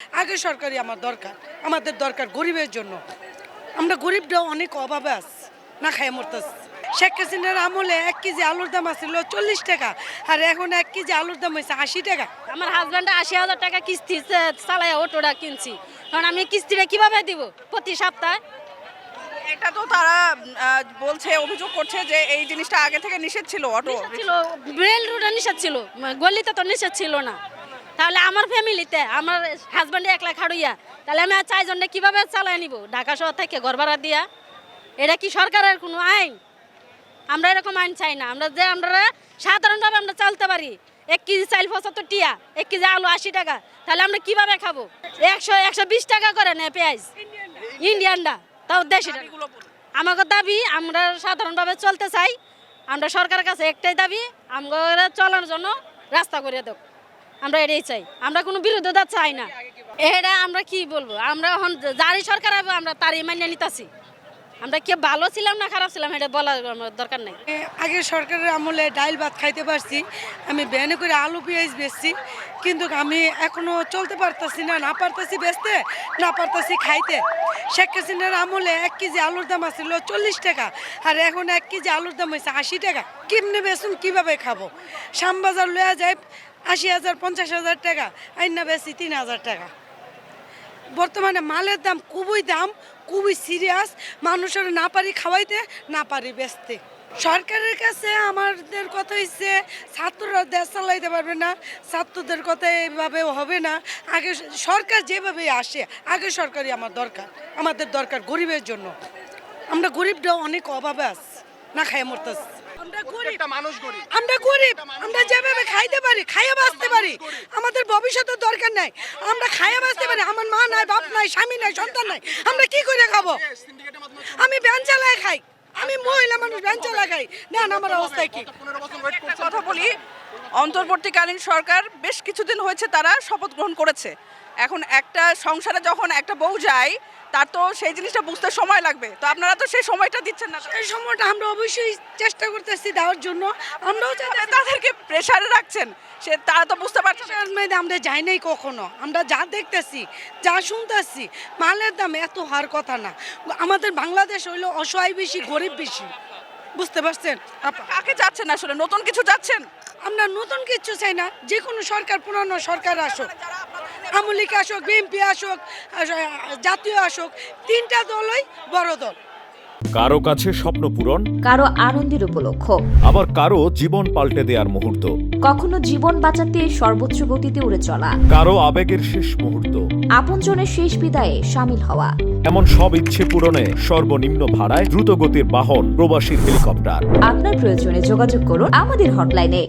আগে সরকারি আমাদের দরকার গরিবের জন্য। আমরা গরিবরাও অনেক অভাবে আছি, না খাই মরতেছি। শেখ হাসিনার আমলে 1 কেজি আলুর দাম ছিল 40 টাকা, আর এখন 1 কেজি আলুর দাম হয়েছে 80 টাকা। আমার হাজব্যান্ড 80,000 টাকা কিস্তি চালায় অটোটা কিনছি, কারণ আমি কিস্তিটা কিভাবে দিব প্রতি সপ্তাহে? এটা তো তারা বলছে, অভিযোগ করছে যে এই জিনিসটা আগে থেকে নিষেধ ছিল। অটো ছিল, রেল রোডে নিষেধ ছিল, গলিতে তো নিষেধ ছিল না। তাহলে আমার ফ্যামিলিতে আমার হাজব্যান্ডে 1 লাখ হাড়ুইয়া, তাহলে আমি আর 4 জনটা কিভাবে চালায় নিব ঢাকা শহর থেকে ঘর ভাড়া দিয়া? এটা কি সরকারের কোনো আইন? আমরা এরকম আইন চাই না। আমরা সাধারণভাবে আমরা চলতে পারি। 1 কেজি চাল 75 টিয়া, 1 কেজি আলু 80 টাকা, তাহলে আমরা কিভাবে খাবো? 120 টাকা করে নেয় পেঁয়াজ ইন্ডিয়ানটা, তাও দেশি টাকা। আমাদের দাবি, আমরা সাধারণভাবে চলতে চাই। আমরা সরকারের কাছে একটাই দাবি, আমরা চলার জন্য রাস্তা করে দেব। আমরা এটাই চাই, আমরা কোনো বিরোধিতা চাই না। এটা আমরা কি বলবো, আমরা এখন যারই সরকার হবে আমরা তারই মান্য নিতেছি। আমরা কে ভালো ছিলাম না খারাপ ছিলাম এটা বলার আমার দরকার নেই। আগের সরকারের আমলে ডাইল ভাত খাইতে পারছি, আমি ব্যানে করে আলু পেঁয়াজ বেচছি, কিন্তু আমি এখনো চলতে পারতাছি না পারতাছি বেচতে, না পারতাছি খাইতে। শেখ হাসিনার আমলে 1 কেজি আলুর দাম ছিল 40 টাকা, আর এখন 1 কেজি আলুর দাম হয়েছে 80 টাকা। কেমনে বেচুন, কিভাবে খাবো? শ্যামবাজার লয়া যায় 80,000 50,000 টাকা, আইনা বেশি 3,000 টাকা। বর্তমানে মালের দাম খুবই সিরিয়াস। মানুষের না পারি খাওয়াইতে, না পারি বেচতে। সরকারের কাছে আমাদের কথা হচ্ছে, ছাত্ররা দেশ চালাইতে পারবে না, ছাত্রদের কথা এইভাবে হবে না। আগে সরকার যেভাবে আসে, আগে সরকারি আমাদের দরকার গরিবের জন্য। আমরা গরিবরাও অনেক অভাবে আছি, না খাই মরতেছি। আমরা গরিব, আমরা যেভাবে খাইতে পারি, খাইয়া বাঁচতে পারি, আমাদের ভবিষ্যতের দরকার নাই। আমরা খাইয়া বাঁচতে পারি, আমার মা নাই, বাপ নাই, স্বামী নাই, সন্তান নাই, আমরা কি করে খাবো? আমি ভ্যান চালায় খাই, আমি মহিলা মানুষ, ভ্যান চালায় খাই। দেন আমার অবস্থায় কি? কথা বলি, অন্তর্বর্তীকালীন সরকার বেশ কিছুদিন হয়েছে তারা শপথ গ্রহণ করেছে। এখন একটা সংসারে যখন একটা বউ যায়, তার তো সেই জিনিসটা বুঝতে সময় লাগবে। তো আপনারা তো সেই সময়টা দিচ্ছেন না। এই সময়টা আমরা অবশ্যই চেষ্টা করতেছি দেওয়ার জন্য। আমরাও তাদেরকে প্রেসারে রাখছেন, তারা তো বুঝতে পারছে না। আমরা যাই নাই কখনো। আমরা যা দেখতেছি, যা শুনতেছি, মালের দাম এত হওয়ার কথা না। আমাদের বাংলাদেশ হইলো অসহায় বেশি, গরিব বেশি, বুঝতে পারছেন? কাকে যাচ্ছেন আসলে? নতুন কিছু যাচ্ছেন? আমরা নতুন কিছু চাই না, যে কোনো সরকার, পুরানো সরকার আসুক, আওয়ামী লীগ আসুক, বিএনপি আসুক, জাতীয় আসুক, 3টা দলই বড় দল। কারো কাছে স্বপ্ন পূরণ, কারো আনন্দের উপলক্ষ, আবার কারো জীবন পাল্টে দেওয়ার মুহূর্ত, কখনো জীবন বাঁচাতে সর্বোচ্চ গতিতে উড়ে চলা, কারো আবেগের শেষ মুহূর্ত, আপনজনের শেষ বিদায়ে শামিল হওয়া। এমন সব ইচ্ছে পূরণে সর্বনিম্ন ভাড়ায় দ্রুত গতির বাহন প্রবাসীর হেলিকপ্টার। আপনার প্রয়োজনে যোগাযোগ করুন আমাদের হটলাইনে।